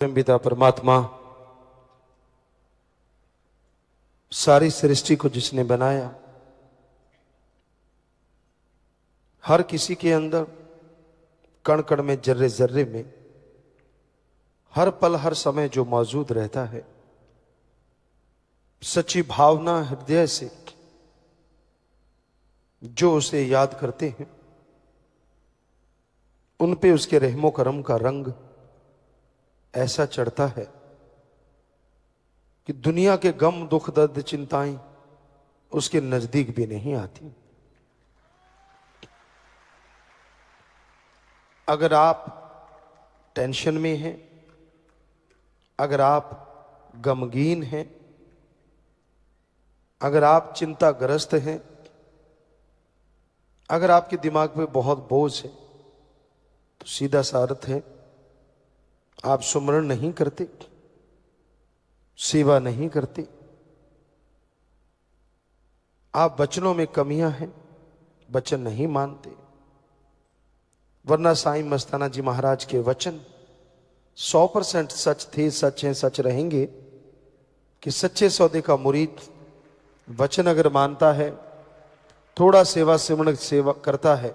पिता परमात्मा सारी सृष्टि को जिसने बनाया, हर किसी के अंदर कण कण में, जर्रे जर्रे में, हर पल हर समय जो मौजूद रहता है, सच्ची भावना हृदय से जो उसे याद करते हैं, उन पे उसके रहमो करम का रंग ऐसा चढ़ता है कि दुनिया के गम दुख दर्द चिंताएं उसके नजदीक भी नहीं आती। अगर आप टेंशन में हैं, अगर आप गमगीन हैं, अगर आप चिंताग्रस्त हैं, अगर आपके दिमाग पे बहुत बोझ है, तो सीधा सा अर्थ है आप सुमरण नहीं करते, सेवा नहीं करते, आप वचनों में कमियां हैं, वचन नहीं मानते। वरना साईं मस्ताना जी महाराज के वचन 100% सच थे, सच हैं, सच रहेंगे कि सच्चे सौदे का मुरीद वचन अगर मानता है, थोड़ा सेवा सिमरण सेवा करता है,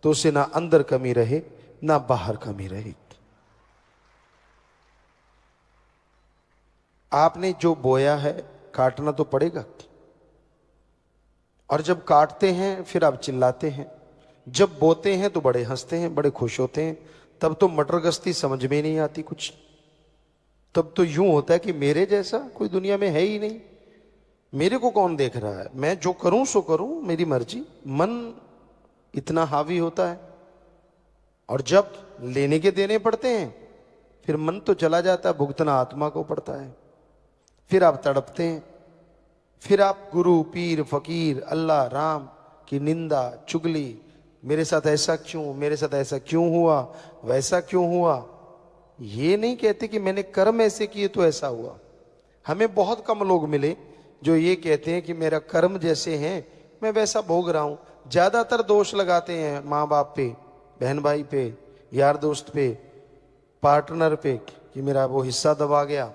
तो उसे ना अंदर कमी रहे ना बाहर कमी रहे। आपने जो बोया है काटना तो पड़ेगा, और जब काटते हैं फिर आप चिल्लाते हैं, जब बोते हैं तो बड़े हंसते हैं, बड़े खुश होते हैं। तब तो मटर गश्ती समझ में नहीं आती कुछ। तब तो यूं होता है कि मेरे जैसा कोई दुनिया में है ही नहीं, मेरे को कौन देख रहा है, मैं जो करूं सो करूं, मेरी मर्जी। मन इतना हावी होता है, और जब लेने के देने पड़ते हैं फिर मन तो चला जाता है, भुगतना आत्मा को पड़ता है। फिर आप तड़पते हैं, फिर आप गुरु पीर फकीर अल्लाह राम की निंदा चुगली, मेरे साथ ऐसा क्यों, मेरे साथ ऐसा क्यों हुआ, वैसा क्यों हुआ। ये नहीं कहते कि मैंने कर्म ऐसे किए तो ऐसा हुआ। हमें बहुत कम लोग मिले जो ये कहते हैं कि मेरा कर्म जैसे हैं मैं वैसा भोग रहा हूं। ज्यादातर दोष लगाते हैं माँ बाप पे, बहन भाई पे, यार दोस्त पे, पार्टनर पे कि मेरा वो हिस्सा दबा गया,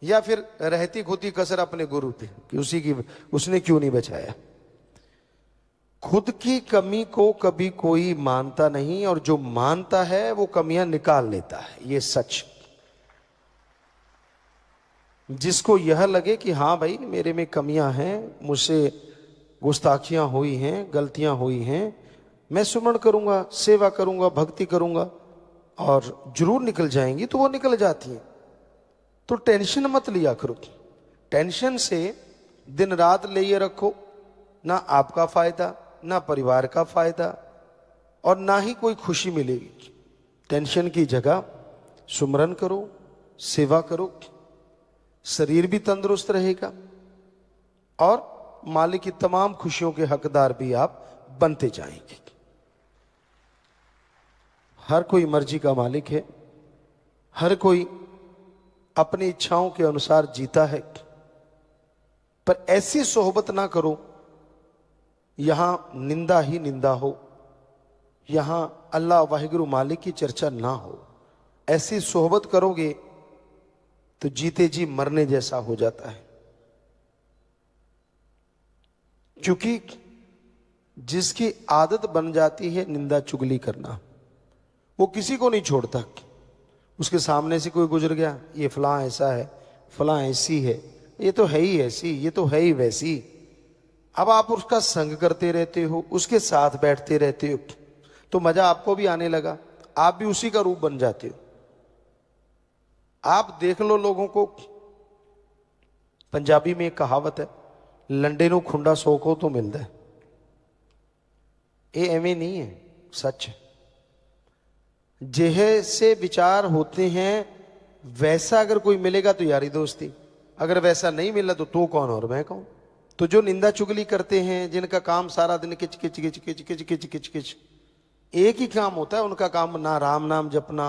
या फिर रहती खुदी कसर अपने गुरु पे कि उसने क्यों नहीं बचाया। खुद की कमी को कभी कोई मानता नहीं, और जो मानता है वो कमियां निकाल लेता है। ये सच। जिसको यह लगे कि हाँ भाई मेरे में कमियां हैं, मुझसे गुस्ताखियां हुई हैं, गलतियां हुई हैं, मैं सुमरण करूंगा, सेवा करूंगा, भक्ति करूंगा और जरूर निकल जाएंगी, तो वो निकल जाती हैं। तो टेंशन मत लिया करो। टेंशन से दिन रात ले ये रखो, ना आपका फायदा, ना परिवार का फायदा, और ना ही कोई खुशी मिलेगी। टेंशन की जगह सुमरन करो, सेवा करो, शरीर भी तंदुरुस्त रहेगा और मालिक की तमाम खुशियों के हकदार भी आप बनते जाएंगे। हर कोई मर्जी का मालिक है, हर कोई अपनी इच्छाओं के अनुसार जीता है, पर ऐसी सोहबत ना करो यहां निंदा ही निंदा हो, यहां अल्लाह वाहिगुरु मालिक की चर्चा ना हो। ऐसी सोहबत करोगे तो जीते जी मरने जैसा हो जाता है। क्योंकि जिसकी आदत बन जाती है निंदा चुगली करना, वो किसी को नहीं छोड़ता। उसके सामने से कोई गुजर गया, ये फलां ऐसा है, फलां ऐसी है, ये तो है ही ऐसी, ये तो है ही वैसी। अब आप उसका संग करते रहते हो, उसके साथ बैठते रहते हो, तो मजा आपको भी आने लगा, आप भी उसी का रूप बन जाते हो। आप देख लो लोगों को। पंजाबी में एक कहावत है, लंडे नूं खुंडा सोको तो मिलता है। ये एवं नहीं है, सच है। जैसे विचार होते हैं वैसा अगर कोई मिलेगा तो यारी दोस्ती, अगर वैसा नहीं मिला तो तू कौन और मैं कौन। तो जो निंदा चुगली करते हैं, जिनका काम सारा दिन किच किच किच किच किच किच किच किच, एक ही काम होता है उनका काम, ना राम नाम जपना,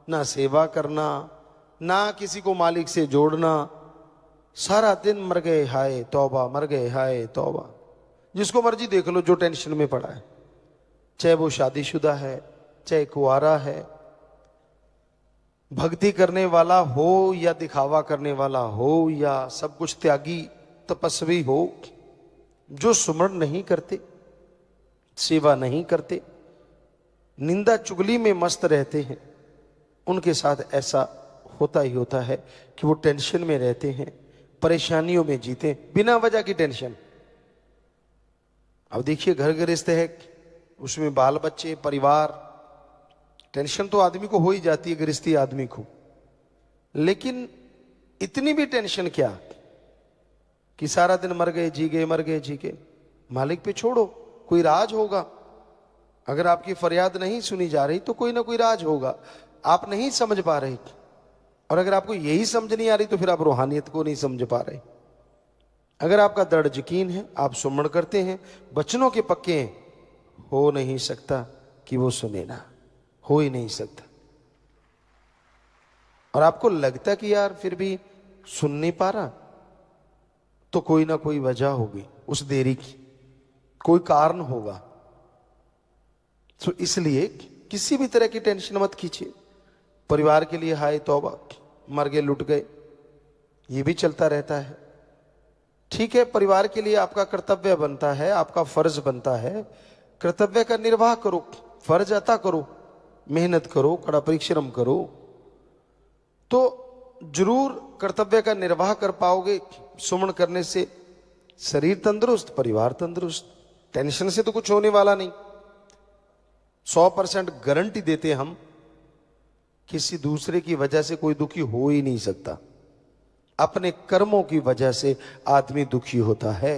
ना सेवा करना, ना किसी को मालिक से जोड़ना। सारा दिन मर गए हाय तौबा, मर गए हाय तौबा। जिसको मर्जी देख लो जो टेंशन में पड़ा है, चाहे वो शादीशुदा है, चाहे कुआरा है, भक्ति करने वाला हो या दिखावा करने वाला हो या सब कुछ त्यागी तपस्वी हो, जो सुमरण नहीं करते, सेवा नहीं करते, निंदा चुगली में मस्त रहते हैं, उनके साथ ऐसा होता ही होता है कि वो टेंशन में रहते हैं, परेशानियों में जीते, बिना वजह की टेंशन। अब देखिए घर गृहस्थ है, उसमें बाल बच्चे, परिवार, टेंशन तो आदमी को हो ही जाती है, गृहस्थी आदमी को। लेकिन इतनी भी टेंशन क्या कि सारा दिन मर गए जी गए, मर गए जी गए। मालिक पे छोड़ो, कोई राज होगा। अगर आपकी फरियाद नहीं सुनी जा रही तो कोई ना कोई राज होगा, आप नहीं समझ पा रहे। और अगर आपको यही समझ नहीं आ रही तो फिर आप रूहानियत को नहीं समझ पा रहे। अगर आपका दृढ़ यकीन है, आप सुमरण करते हैं, वचनों के पक्के हैं, हो नहीं सकता कि वो सुने ना, हो ही नहीं सकता। और आपको लगता कि यार फिर भी सुन नहीं पा रहा, तो कोई ना कोई वजह होगी उस देरी की, कोई कारण होगा। तो इसलिए किसी भी तरह की टेंशन मत कीजिए। परिवार के लिए हाय तौबा, मर गए लुट गए, ये भी चलता रहता है। ठीक है, परिवार के लिए आपका कर्तव्य बनता है, आपका फर्ज बनता है, कर्तव्य का निर्वाह करो, फर्ज अता करो, मेहनत करो, कड़ा परिश्रम करो, तो जरूर कर्तव्य का निर्वाह कर पाओगे। सुमन करने से शरीर तंदुरुस्त, परिवार तंदुरुस्त, टेंशन से तो कुछ होने वाला नहीं। 100% गारंटी देते हम, किसी दूसरे की वजह से कोई दुखी हो ही नहीं सकता। अपने कर्मों की वजह से आदमी दुखी होता है।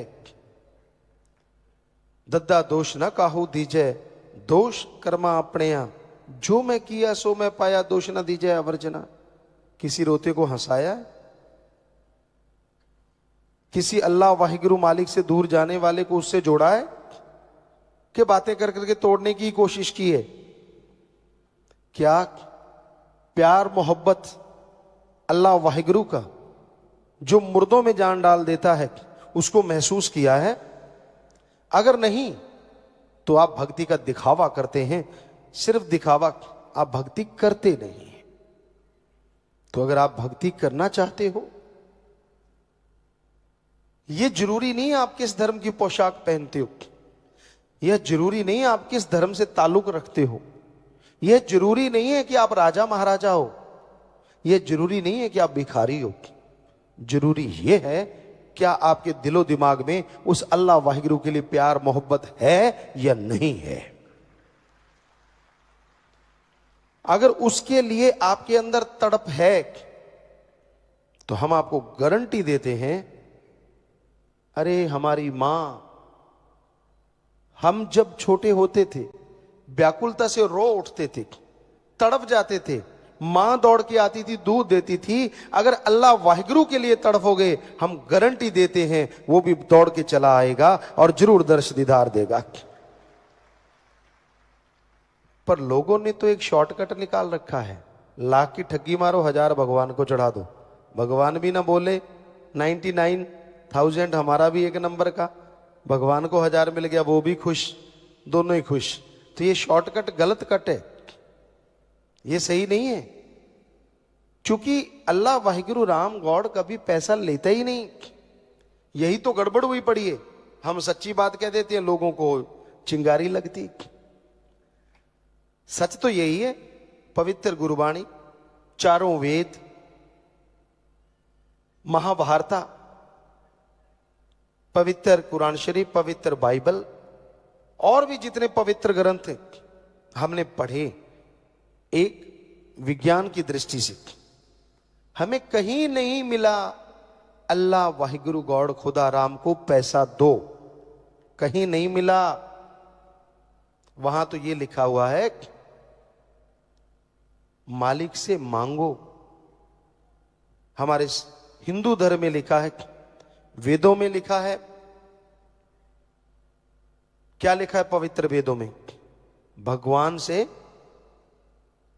दद्दा दोष न काहू दीजय, दोष कर्मा अपने यहाँ, जो मैं किया सो मैं पाया, दोष न दीजय अवर्जना। किसी रोते को हंसाया है? किसी अल्लाह वाहिगुरु मालिक से दूर जाने वाले को उससे जोड़ा है कि बातें कर करके तोड़ने की कोशिश की है? क्या प्यार मोहब्बत अल्लाह वाहिगुरु का जो मुर्दों में जान डाल देता है उसको महसूस किया है? अगर नहीं तो आप भक्ति का दिखावा करते हैं, सिर्फ दिखावा, आप भक्ति करते नहीं। तो अगर आप भक्ति करना चाहते हो, यह जरूरी नहीं आप किस धर्म की पोशाक पहनते हो, यह जरूरी नहीं आप किस धर्म से ताल्लुक रखते हो, यह जरूरी नहीं है कि आप राजा महाराजा हो, यह जरूरी नहीं है कि आप भिखारी हो। जरूरी यह है क्या आपके दिलो दिमाग में उस अल्लाह वाहिगुरु के लिए प्यार मोहब्बत है या नहीं है। अगर उसके लिए आपके अंदर तड़प है तो हम आपको गारंटी देते हैं, अरे हमारी मां, हम जब छोटे होते थे व्याकुलता से रो उठते थे, तड़प जाते थे, मां दौड़ के आती थी, दूध देती थी। अगर अल्लाह वाहिगुरु के लिए तड़पोगे, हम गारंटी देते हैं वो भी दौड़ के चला आएगा और जरूर दर्श दीदार देगा। पर लोगों ने तो एक शॉर्टकट निकाल रखा है, लाख की ठगी मारो, 1000 भगवान को चढ़ा दो। भगवान भी ना बोले, 99,000 हमारा भी एक नंबर का, भगवान को 1000 मिल गया, वो भी खुश, दोनों ही खुश। तो ये शॉर्टकट गलत कट है, ये सही नहीं है। क्योंकि अल्लाह वाहिगुरु राम गॉड कभी पैसा लेता ही नहीं। यही तो गड़बड़ हुई पड़ी है। हम सच्ची बात कह देते हैं, लोगों को चिंगारी लगती। सच तो यही है, पवित्र गुरुबाणी, चारों वेद, महाभारता, पवित्र कुरान शरीफ, पवित्र बाइबल और भी जितने पवित्र ग्रंथ हमने पढ़े, एक विज्ञान की दृष्टि से हमें कहीं नहीं मिला अल्लाह वाहिगुरु गॉड खुदा राम को पैसा दो, कहीं नहीं मिला। वहां तो ये लिखा हुआ है मालिक से मांगो। हमारे हिंदू धर्म में लिखा है, वेदों में लिखा है। क्या लिखा है पवित्र वेदों में? भगवान से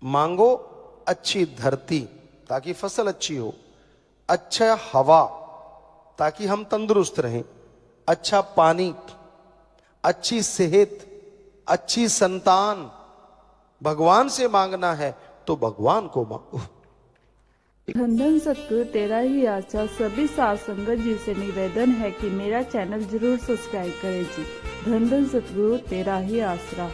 मांगो अच्छी धरती ताकि फसल अच्छी हो, अच्छा हवा ताकि हम तंदुरुस्त रहें, अच्छा पानी, अच्छी सेहत, अच्छी संतान। भगवान से मांगना है तो भगवान को मांगो। धन धन सतगुरु तेरा ही आशा। सभी साध संगत जी से निवेदन है कि मेरा चैनल जरूर सब्सक्राइब करें जी। धन धन सतगुरु तेरा ही आसरा।